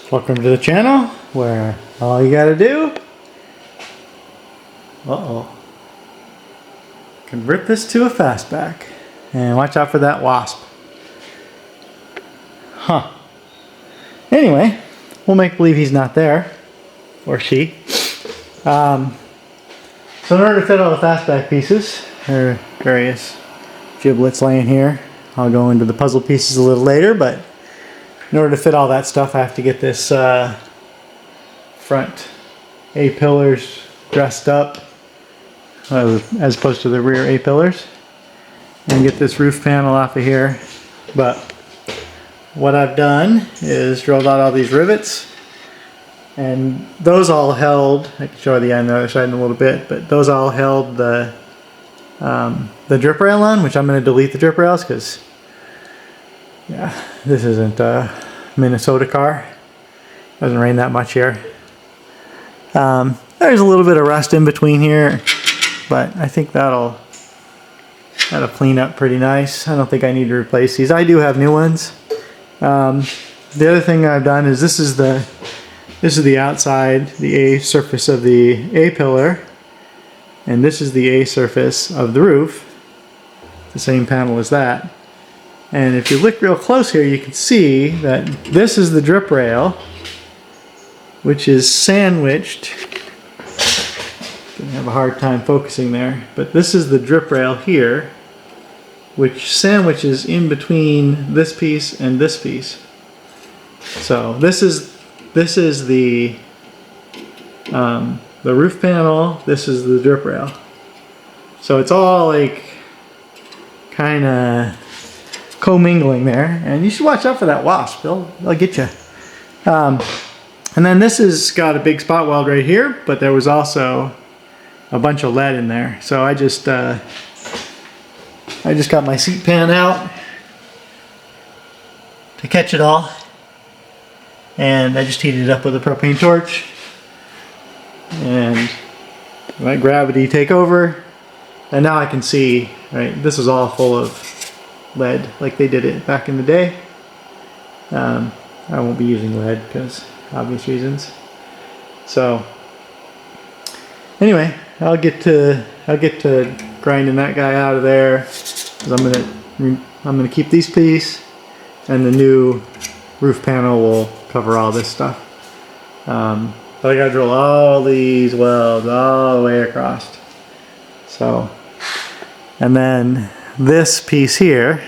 Welcome to the channel where all you gotta do, convert this to a fastback. And watch out for that wasp. Huh. Anyway, we'll make believe he's not there. Or she. So in order to fit all the fastback pieces, there are various giblets laying here. I'll go into the puzzle pieces a little later, but in order to fit all that stuff, I have to get this front A-pillars dressed up, as opposed to the rear A-pillars, and get this roof panel off of here. But what I've done is drilled out all these rivets, and those all held, I can show you on the other side in a little bit, but those all held the drip rail on, which I'm going to delete the drip rails because, yeah, this isn't a Minnesota car. It doesn't rain that much here. There's a little bit of rust in between here, but I think that'll clean up pretty nice. I don't think I need to replace these. I do have new ones. The other thing I've done is this is the outside, the A surface of the A pillar, and this is the A surface of the roof. The same panel as that. And if you look real close here, you can see that this is the drip rail, which is sandwiched. Gonna have a hard time focusing there, but this is the drip rail here, which sandwiches in between this piece and this piece. So this is the roof panel. This is the drip rail. So it's all like kind of commingling there, and you should watch out for that wasp. They'll get you. And then this has got a big spot weld right here, but there was also a bunch of lead in there. So I just got my seat pan out to catch it all, and I just heated it up with a propane torch and let gravity take over, and now I can see, right, this is all full of lead like they did it back in the day. I won't be using lead because obvious reasons. So anyway, I'll get to grinding that guy out of there, because I'm gonna keep these pieces, and the new roof panel will cover all this stuff. But I gotta drill all these welds all the way across. So, and then this piece here,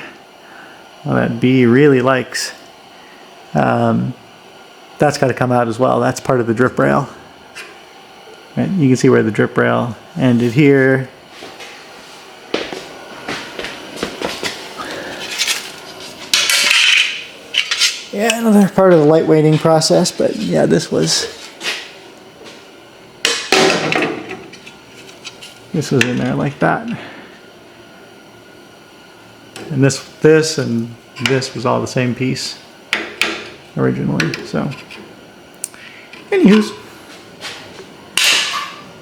that bee really likes, that's got to come out as well. That's part of the drip rail. Right? You can see where the drip rail ended here. Yeah, another part of the lightweighting process, but yeah, this was in there like that. And this and this was all the same piece originally. So, anywho's,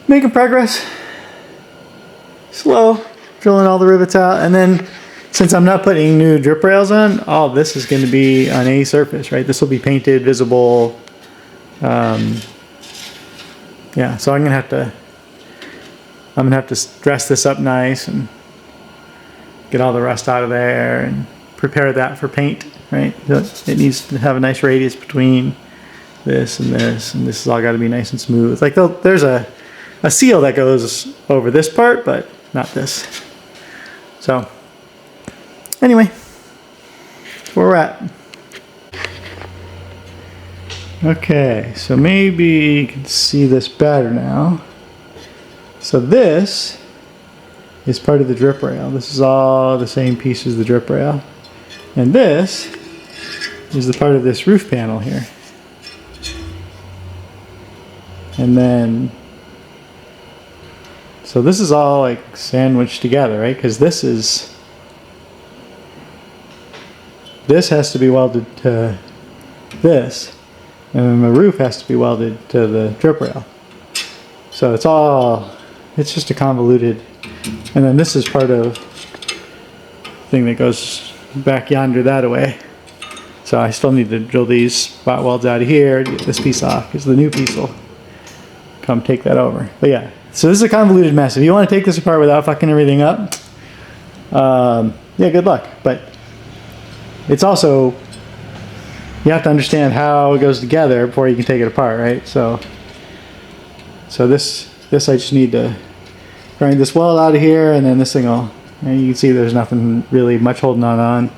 making progress. Slow, drilling all the rivets out, and then since I'm not putting new drip rails on, all this is going to be on A surface, right? This will be painted, visible. Yeah, so I'm gonna have to dress this up nice and get all the rust out of there and prepare that for paint, right? It needs to have a nice radius between this, and this has all got to be nice and smooth. Like there's a seal that goes over this part, but not this. So anyway, that's where we're at. Okay, so maybe you can see this better now. So this is part of the drip rail. This is all the same piece as the drip rail. And this is the part of this roof panel here. And then, so this is all like sandwiched together, right? Because this has to be welded to this, and then the roof has to be welded to the drip rail. So it's just a convoluted, and then this is part of the thing that goes back yonder that way. So I still need to drill these spot welds out of here to get this piece off, because the new piece will come take that over. But yeah, so this is a convoluted mess. If you want to take this apart without fucking everything up, yeah, good luck. But it's also, you have to understand how it goes together before you can take it apart, right? So this I just need to grind this weld out of here, and then this thing will, and you can see there's nothing really much holding on.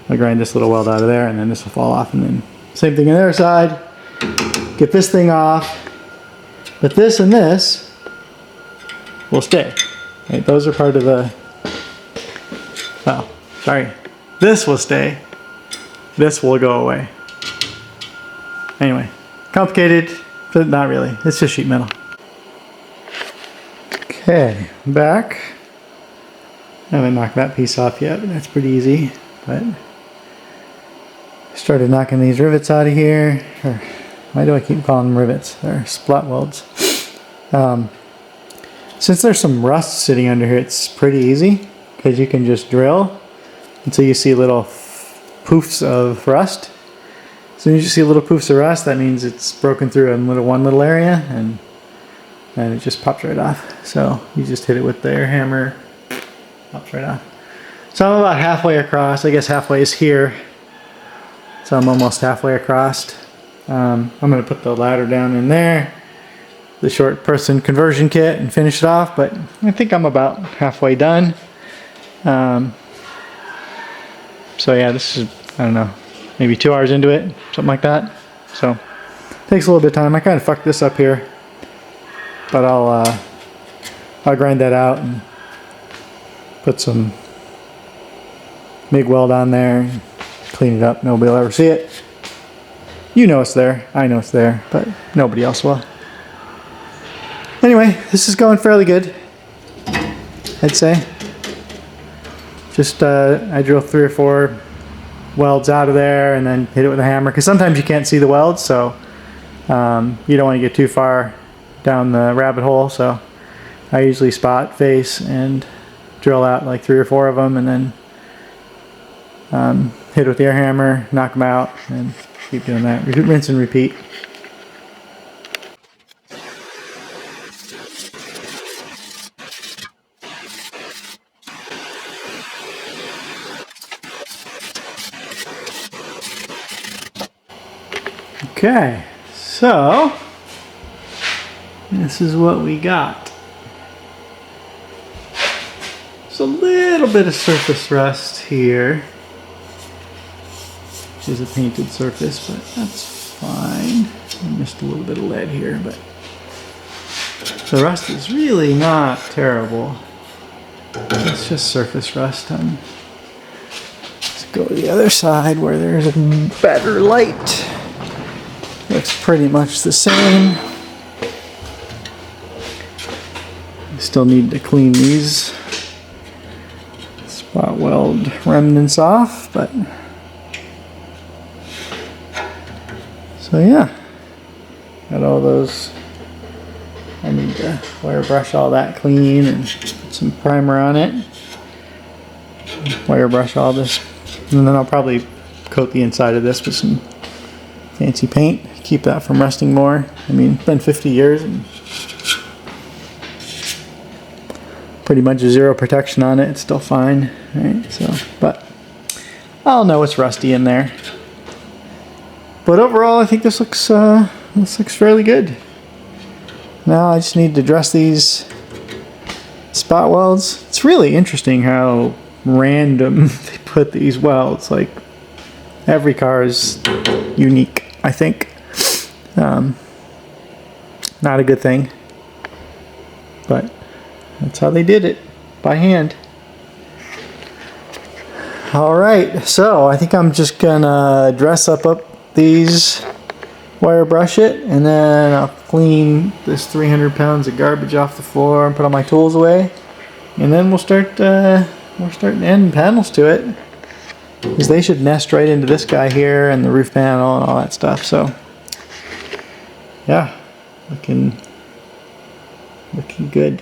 I'll grind this little weld out of there, and then this will fall off, and then same thing on the other side. Get this thing off, but this and this will stay. Right? Those are part of the, oh, sorry. This will stay. This will go away. Anyway, complicated, but not really. It's just sheet metal. Okay, back. I haven't knocked that piece off yet, but that's pretty easy. But started knocking these rivets out of here. Or why do I keep calling them rivets? They're splat welds. Since there's some rust sitting under here, it's pretty easy because you can just drill until you see little poofs of rust. As soon as you see little poofs of rust, that means it's broken through in one little area, and it just pops right off. So you just hit it with the air hammer, pops right off. So I'm about halfway across. I guess halfway is here. So I'm almost halfway across. I'm going to put the ladder down in there, the short person conversion kit, and finish it off. But I think I'm about halfway done. So yeah, this is, I don't know, maybe 2 hours into it, something like that. So it takes a little bit of time. I kind of fucked this up here, but I'll grind that out and put some MIG weld on there and clean it up. Nobody will ever see it. You know it's there. I know it's there, but nobody else will. Anyway, this is going fairly good, I'd say. Just I drill 3 or 4 welds out of there and then hit it with a hammer, because sometimes you can't see the welds, so you don't want to get too far down the rabbit hole. So I usually spot, face, and drill out like 3 or 4 of them, and then hit it with the air hammer, knock them out, and keep doing that. Rinse and repeat. Okay, so this is what we got. There's a little bit of surface rust here, which is a painted surface, but that's fine. I missed a little bit of lead here, but the rust is really not terrible. It's just surface rust. Let's go to the other side where there's a better light. Looks pretty much the same. Still need to clean these spot weld remnants off, but so yeah, got all those. I need to wire brush all that clean and put some primer on it. Wire brush all this, and then I'll probably coat the inside of this with some fancy paint. Keep that from rusting more. I mean, it's been 50 years and pretty much zero protection on it. It's still fine, right? So, but I'll know it's rusty in there. But overall, I think this looks fairly good. Now I just need to dress these spot welds. It's really interesting how random they put these welds. Like, every car is unique, I think. Not a good thing, but that's how they did it, by hand. Alright, so I think I'm just gonna dress up these, wire brush it, and then I'll clean this 300 pounds of garbage off the floor and put all my tools away, and then we'll start adding panels to it, because they should nest right into this guy here and the roof panel and all that stuff. So yeah, looking good.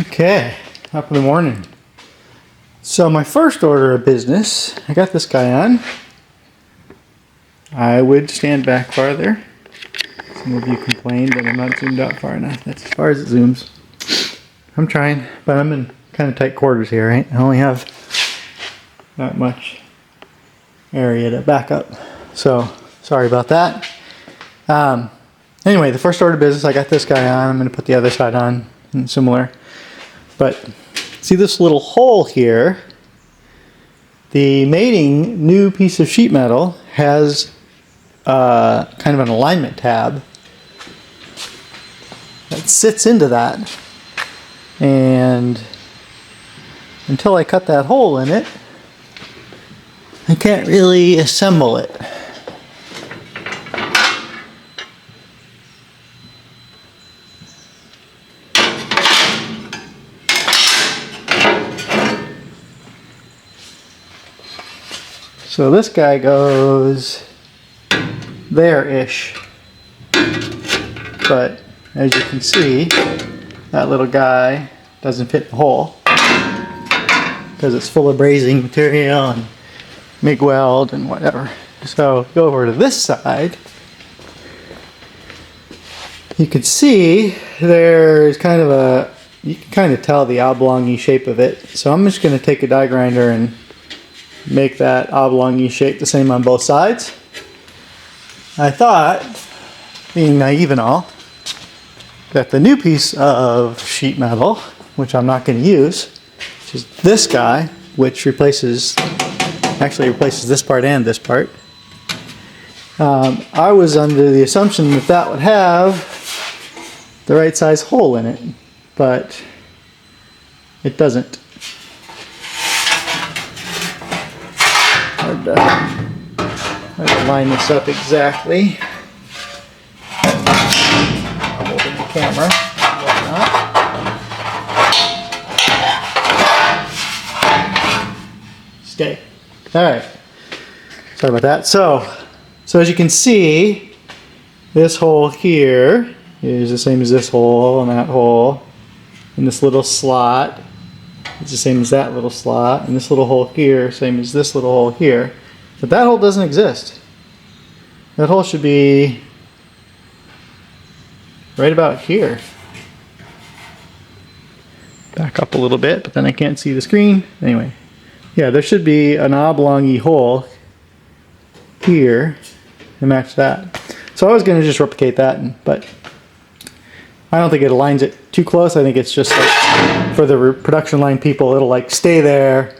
Okay, top of the morning. So my first order of business, I got this guy on. I would stand back farther. Some of you complained that I'm not zoomed out far enough. That's as far as it zooms. I'm trying, but I'm in kind of tight quarters here, right? I only have not much area to back up. So, sorry about that. Anyway, the first order of business, I got this guy on. I'm going to put the other side on, and similar. But, see this little hole here? The mating new piece of sheet metal has kind of an alignment tab that sits into that. And until I cut that hole in it, I can't really assemble it. So this guy goes there-ish, but as you can see, that little guy doesn't fit the hole because it's full of brazing material and MIG weld and whatever. So go over to this side. You can see there's kind of a, you can kind of tell the oblong-y shape of it. So I'm just going to take a die grinder and make that oblong-y shape the same on both sides. I thought, being naive and all, that the new piece of sheet metal, which I'm not going to use, which is this guy, which actually replaces this part and this part. I was under the assumption that that would have the right size hole in it, but it doesn't. Hard to line this up exactly. I'm holding the camera. Stay. Alright. Sorry about that. So as you can see, this hole here is the same as this hole and that hole. And this little slot is the same as that little slot. And this little hole here, same as this little hole here. But that hole doesn't exist. That hole should be right about here. Back up a little bit, but then I can't see the screen. Anyway, yeah, there should be an oblong-y hole here to match that. So I was going to just replicate that, but I don't think it aligns it too close. I think it's just like for the production line people, it'll like stay there,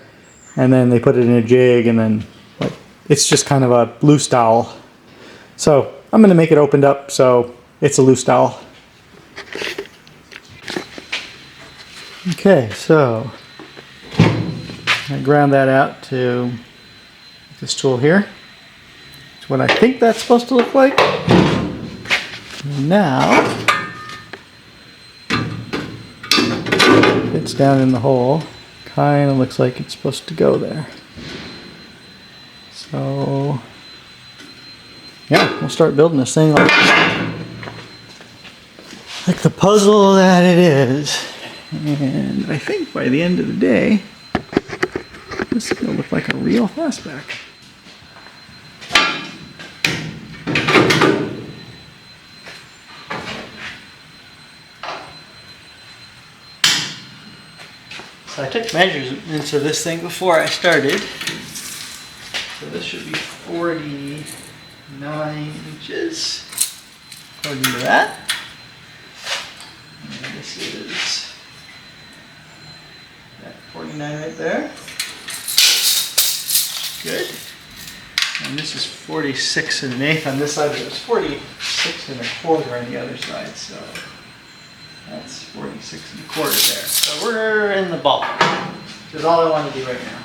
and then they put it in a jig, and then like it's just kind of a loose dowel. So I'm going to make it opened up so it's a loose dowel. Okay, so I ground that out to this tool here. It's what I think that's supposed to look like. Now it's down in the hole. Kind of looks like it's supposed to go there. So yeah, we'll start building this thing like the puzzle that it is. And I think by the end of the day, this is going to look like a real fastback. So I took measurements of this thing before I started. So this should be 49 inches, according to that. And this is that 49 right there. Good. And this is 46 1/8 on this side, but it was 46 1/4 on the other side. So that's 46 1/4 there. So we're in the ballpark, which is all I want to do right now.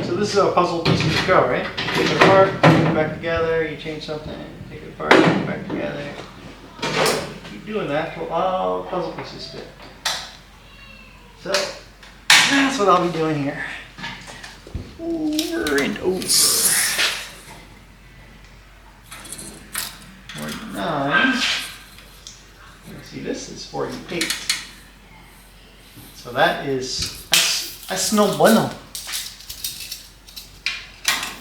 So this is how puzzle pieces go, right? You take it apart, put it back together, you change something, take it apart, put it back together. Keep doing that till all puzzle pieces fit. So that's what I'll be doing here. Over and over. 49. Let's see, this is 48. So that is, that's no bueno.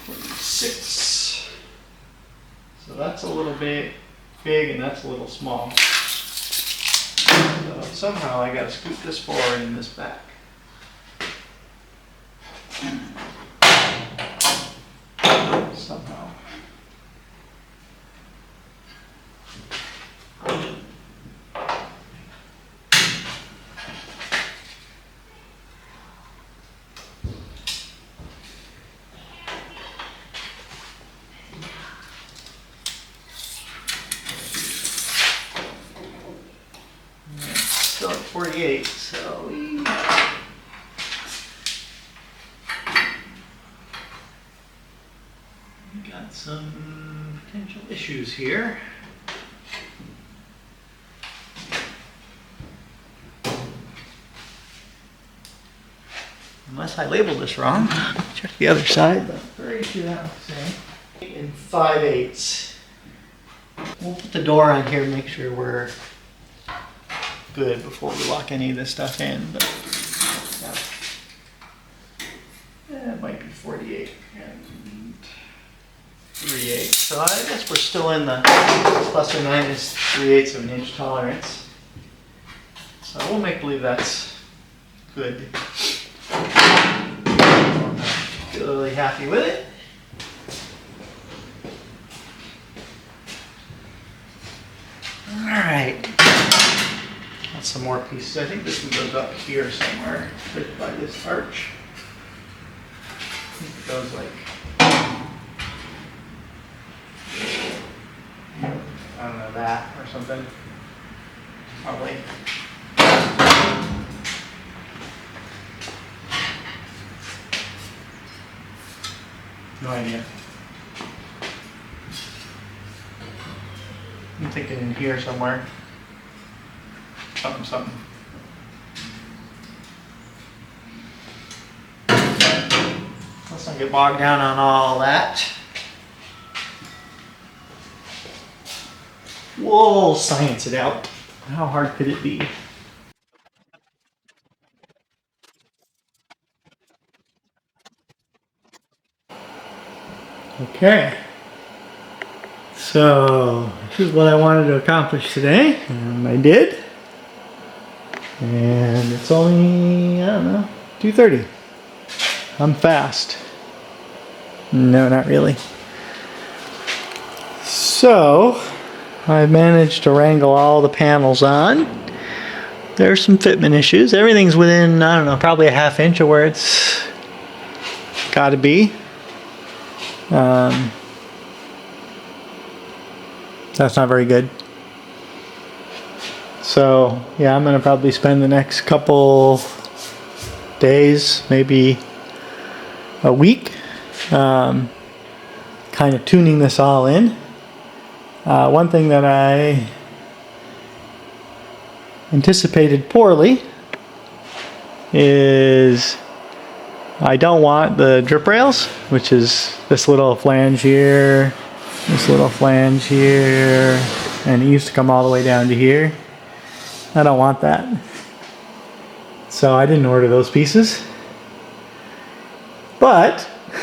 46. So that's a little bit big and that's a little small. So somehow I gotta scoot this forward and this back. Somehow. Still at 48, so we got some potential issues here. Unless I labeled this wrong. Check the other side, but very sure that was the same. 8 and 5/8. We'll put the door on here and make sure we're good before we lock any of this stuff in, but yeah, it might be 48 and 3/8. So I guess we're still in the plus or minus 3/8 of an inch tolerance. So we'll make believe that's good. I'm not particularly happy with it. All right. Some more pieces. I think this one goes up here somewhere, right by this arch. I think it goes like, I don't know, that or something. Probably. No idea. I'm thinking in here somewhere. Something. Let's not get bogged down on all that. We'll science it out. How hard could it be? Okay. So, this is what I wanted to accomplish today, and I did. And it's only, I don't know, 2:30. I'm fast. No, not really. So, I managed to wrangle all the panels on. There's some fitment issues. Everything's within, I don't know, probably a ½ inch of where it's gotta be. That's not very good. So yeah, I'm gonna probably spend the next couple days, maybe a week, kind of tuning this all in. One thing that I anticipated poorly is I don't want the drip rails, which is this little flange here, this little flange here, and it used to come all the way down to here. I don't want that. So I didn't order those pieces. But I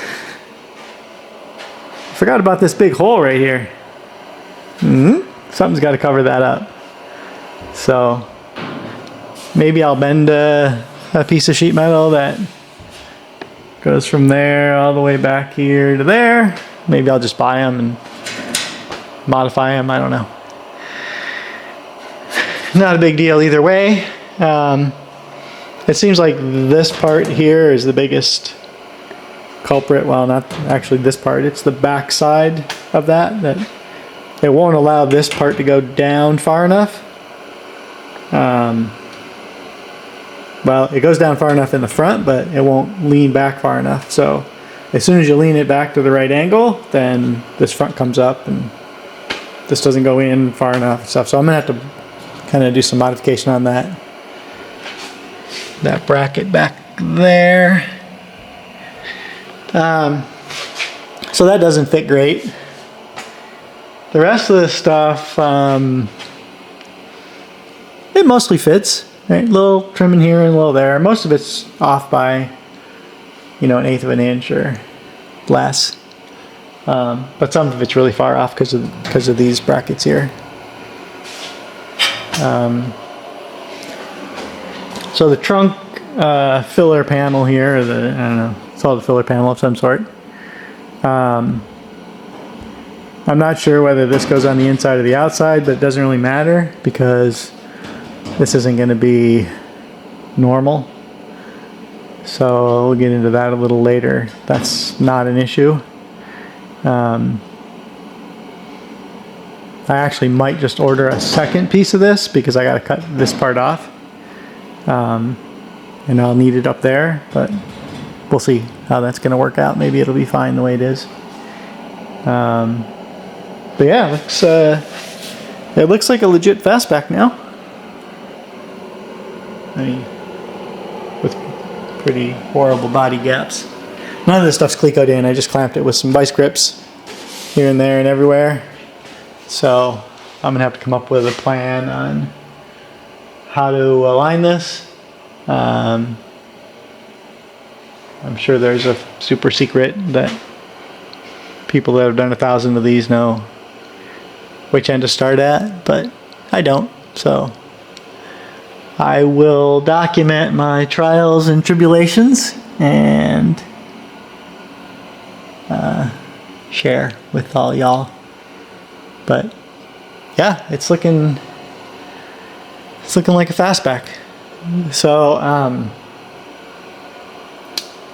forgot about this big hole right here. Something's got to cover that up. So maybe I'll bend a piece of sheet metal that goes from there all the way back here to there. Maybe I'll just buy them and modify them. I don't know. Not a big deal either way. It seems like this part here is the biggest culprit. Well, not actually this part. It's the back side of that it won't allow this part to go down far enough. Well, it goes down far enough in the front, but it won't lean back far enough. So as soon as you lean it back to the right angle, then this front comes up and this doesn't go in far enough and stuff. So I'm gonna have to kind of do some modification on that bracket back there. So that doesn't fit great. the rest of this stuff, it mostly fits. Right? Little trimming here and a little there. Most of it's off by, you know, 1/8 of an inch or less. But some of it's really far off because of these brackets here. So the trunk filler panel here, or the, I don't know, it's called a filler panel of some sort. I'm not sure whether this goes on the inside or the outside, but it doesn't really matter because this isn't going to be normal. So we'll get into that a little later. That's not an issue. I actually might just order a second piece of this because I got to cut this part off. And I'll need it up there, but we'll see how that's going to work out. Maybe it'll be fine the way it is. But yeah, it looks like a legit fastback now. I mean, with pretty horrible body gaps. None of this stuff's clecoed in. I just clamped it with some vice grips here and there and everywhere. So I'm gonna have to come up with a plan on how to align this. I'm sure there's a super secret that people that have done 1,000 of these know which end to start at, but I don't. So I will document my trials and tribulations and share with all y'all. But yeah, it's looking like a fastback. So a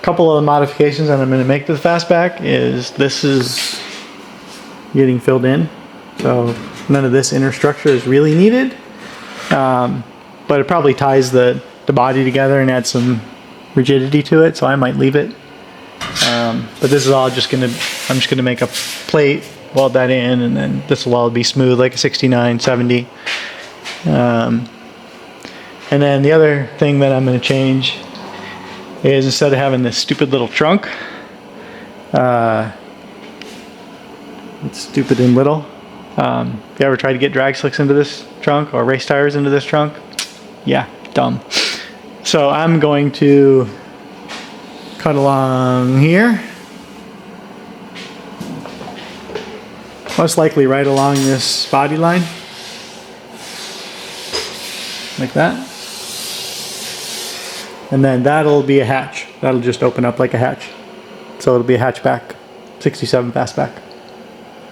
couple of modifications that I'm going to make to the fastback is this is getting filled in, so none of this inner structure is really needed, but it probably ties the body together and adds some rigidity to it, so I might leave it. But this is all I'm just gonna make a plate, weld that in, and then this will all be smooth like a 69, 70. And then the other thing that I'm going to change is instead of having this stupid little trunk, it's stupid and little. If you ever tried to get drag slicks into this trunk or race tires into this trunk, yeah, dumb. So I'm going to cut along here, most likely right along this body line, like that. And then that'll be a hatch. That'll just open up like a hatch. So it'll be a hatchback, 67 fastback.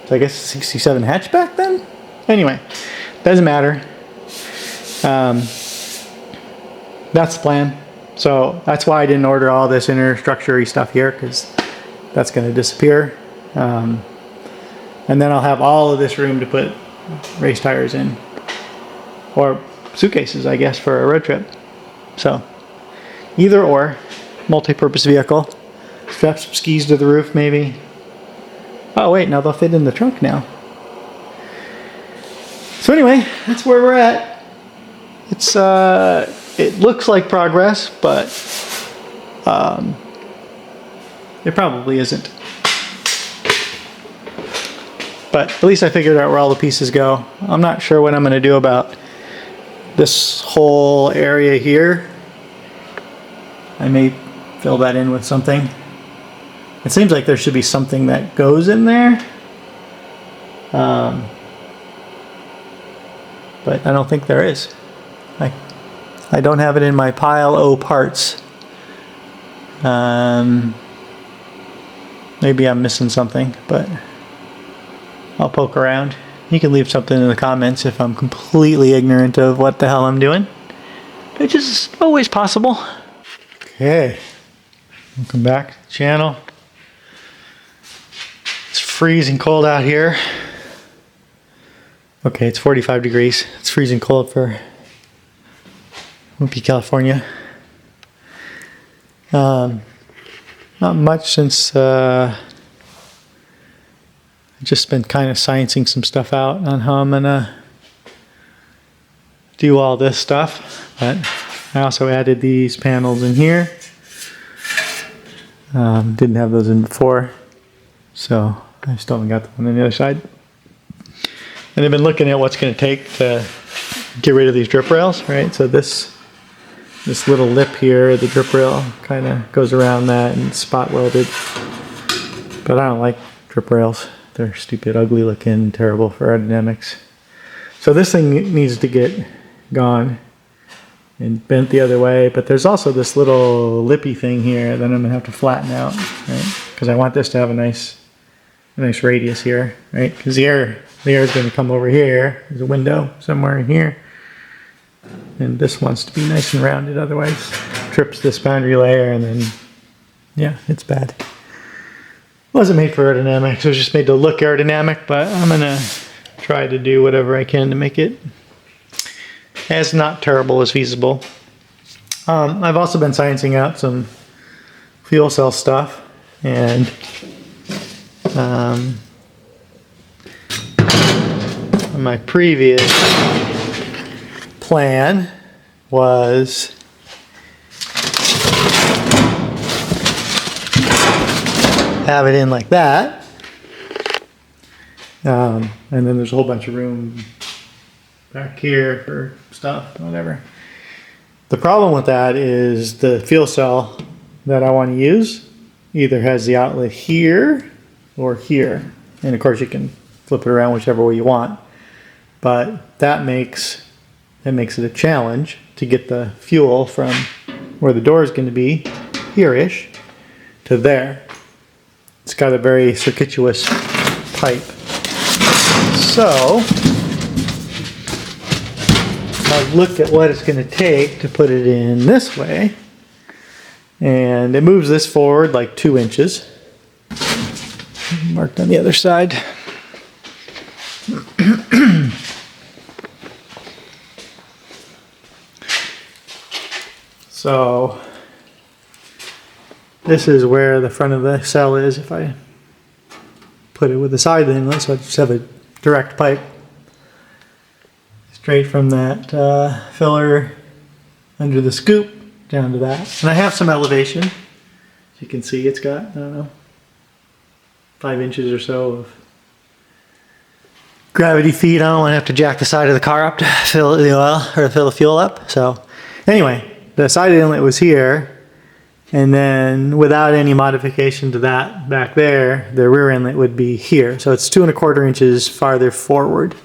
So I guess 67 hatchback then? Anyway, doesn't matter. That's the plan. So that's why I didn't order all this inner structure-y stuff here, because that's going to disappear. And then I'll have all of this room to put race tires in. Or suitcases, I guess, for a road trip. So either or, multi-purpose vehicle. Strap some skis to the roof maybe. Oh wait, now they'll fit in the trunk now. So anyway, that's where we're at. It's it looks like progress, but it probably isn't. But at least I figured out where all the pieces go. I'm not sure what I'm going to do about this whole area here. I may fill that in with something. It seems like there should be something that goes in there. But I don't think there is. I don't have it in my pile O parts. Maybe I'm missing something, but I'll poke around. You can leave something in the comments if I'm completely ignorant of what the hell I'm doing, which is always possible. Okay, welcome back to the channel. It's freezing cold out here. Okay, it's 45 degrees. It's freezing cold for Whoopee, California. Not much since I've just been kind of sciencing some stuff out on how I'm gonna do all this stuff. But I also added these panels in here. Didn't have those in before, so I still haven't got the one on the other side. And I've been looking at what's going to take to get rid of these drip rails, right? So this little lip here, the drip rail kind of goes around that and spot welded. But I don't like drip rails. They're stupid, ugly looking, terrible for aerodynamics. So this thing needs to get gone and bent the other way. But there's also this little lippy thing here that I'm gonna have to flatten out, right? Because I want this to have a nice radius here, right? Because the air is going to come over here. There's a window somewhere in here. And this wants to be nice and rounded, otherwise trips this boundary layer and then, yeah, it's bad. It wasn't made for aerodynamics, it was just made to look aerodynamic, but I'm going to try to do whatever I can to make it as not terrible as feasible. I've also been sciencing out some fuel cell stuff, and my previous plan was have it in like that, and then there's a whole bunch of room back here for stuff, whatever. The problem with that is the fuel cell that I want to use either has the outlet here or here, and of course you can flip it around whichever way you want, but that makes it a challenge to get the fuel from where the door is going to be, here-ish, to there. It's got a very circuitous pipe. So I've looked at what it's going to take to put it in this way, and it moves this forward like 2 inches. Marked on the other side. So this is where the front of the cell is if I put it with the side inlet, so I just have a direct pipe straight from that filler under the scoop down to that. And I have some elevation. As you can see, it's got, I don't know, 5 inches or so of gravity feed. I don't want to have to jack the side of the car up to fill the oil or to fill the fuel up. So anyway, the side inlet was here, and then without any modification to that back there, the rear inlet would be here. So it's 2 1/4 inches farther forward,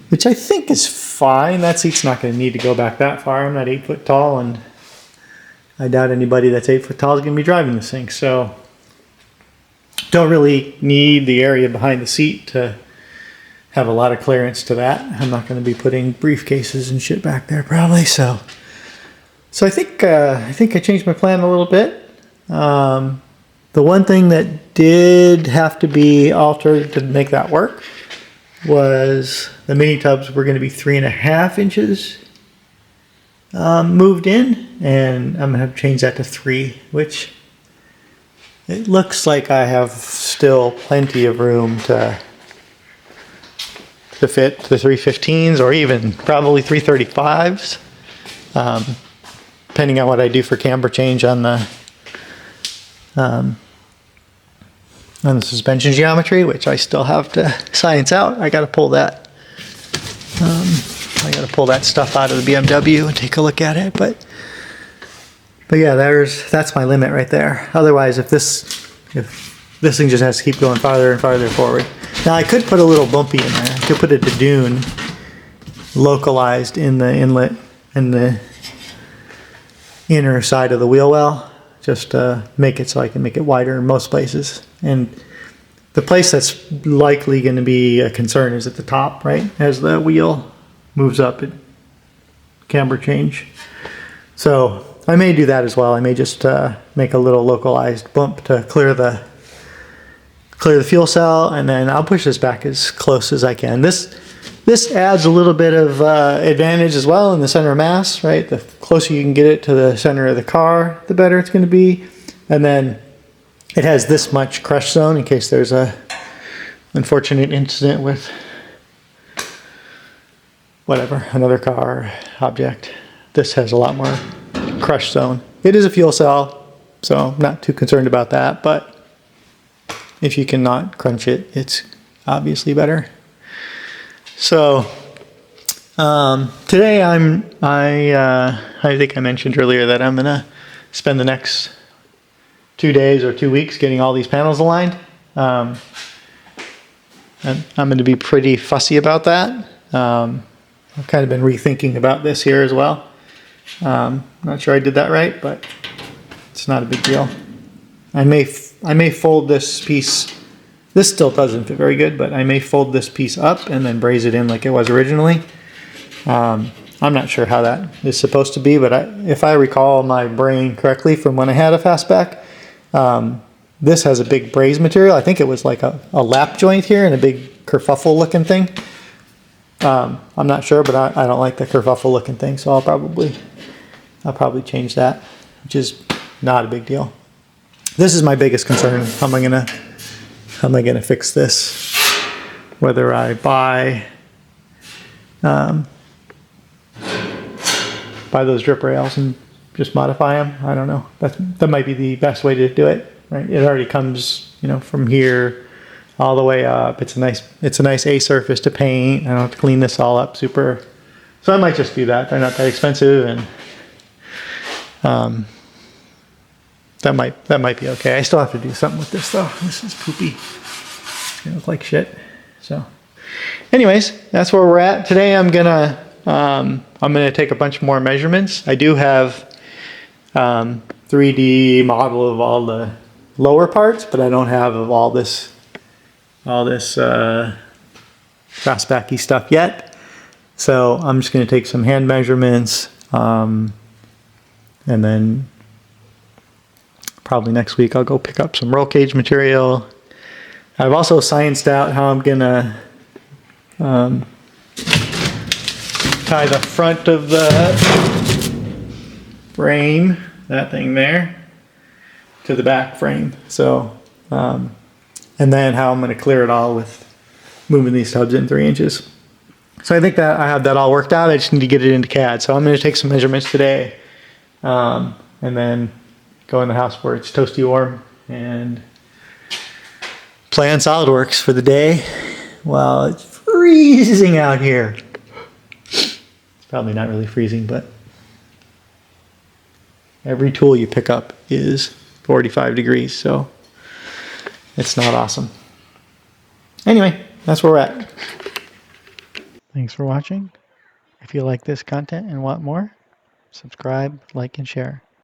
which I think is fine. That seat's not going to need to go back that far. I'm not 8 foot tall, and I doubt anybody that's 8 foot tall is going to be driving this thing. So don't really need the area behind the seat to have a lot of clearance to that. I'm not going to be putting briefcases and shit back there probably. So I think I changed my plan a little bit. The one thing that did have to be altered to make that work was the mini tubs were going to be 3.5 inches moved in, and I'm going to have to change that to 3, which it looks like I have still plenty of room to fit the 315s or even probably 335s, depending on what I do for camber change on the suspension geometry, which I still have to science out. I got to pull that. I got to pull that stuff out of the BMW and take a look at it, but yeah, that's my limit right there. Otherwise, if this thing just has to keep going farther and farther forward. Now I could put a little bumpy in there. I could put a dune localized in the inlet and the inner side of the wheel well, just to make it so I can make it wider in most places. And the place that's likely going to be a concern is at the top, right? As the wheel moves up, it camber change. So I may do that as well. I may just make a little localized bump to clear the fuel cell, and then I'll push this back as close as I can. This adds a little bit of advantage as well in the center of mass, right? The closer you can get it to the center of the car, the better it's going to be. And then it has this much crush zone in case there's a unfortunate incident with whatever, another car object. This has a lot more crush zone. It is a fuel cell, so I'm not too concerned about that, but if you cannot crunch it, it's obviously better. So today I think I mentioned earlier that I'm gonna spend the next 2 days or 2 weeks getting all these panels aligned. And I'm going to be pretty fussy about that. I've kind of been rethinking about this here as well. Not sure I did that right, but it's not a big deal. I may fold this piece. This still doesn't fit very good, but I may fold this piece up and then braze it in like it was originally. I'm not sure how that is supposed to be, but if I recall my brain correctly from when I had a fastback, this has a big braze material. I think it was like a lap joint here and a big kerfuffle looking thing. I'm not sure, but I don't like the kerfuffle looking thing, so I'll probably change that, which is not a big deal. This is my biggest concern. How am I gonna fix this? Whether I buy those drip rails and just modify them, I don't know. That might be the best way to do it. Right? It already comes, from here all the way up. It's a nice A surface to paint. I don't have to clean this all up super. So I might just do that. They're not that expensive, and that might be okay. I still have to do something with this though. This is poopy. It's gonna look like shit. So, anyways, that's where we're at today. I'm gonna take a bunch more measurements. I do have 3D model of all the lower parts, but I don't have of all this fastbacky stuff yet. So I'm just going to take some hand measurements, and then probably next week I'll go pick up some roll cage material. I've also scienced out how I'm going to tie the front of the frame, that thing there, to the back frame. So, and then how I'm going to clear it all with moving these tubs in 3 inches. So I think that I have that all worked out. I just need to get it into CAD. So I'm going to take some measurements today, and then go in the house where it's toasty warm and play on SolidWorks for the day while it's freezing out here. It's probably not really freezing, but every tool you pick up is 45 degrees, so it's not awesome. Anyway, that's where we're at. Thanks for watching. If you like this content and want more, subscribe, like, and share.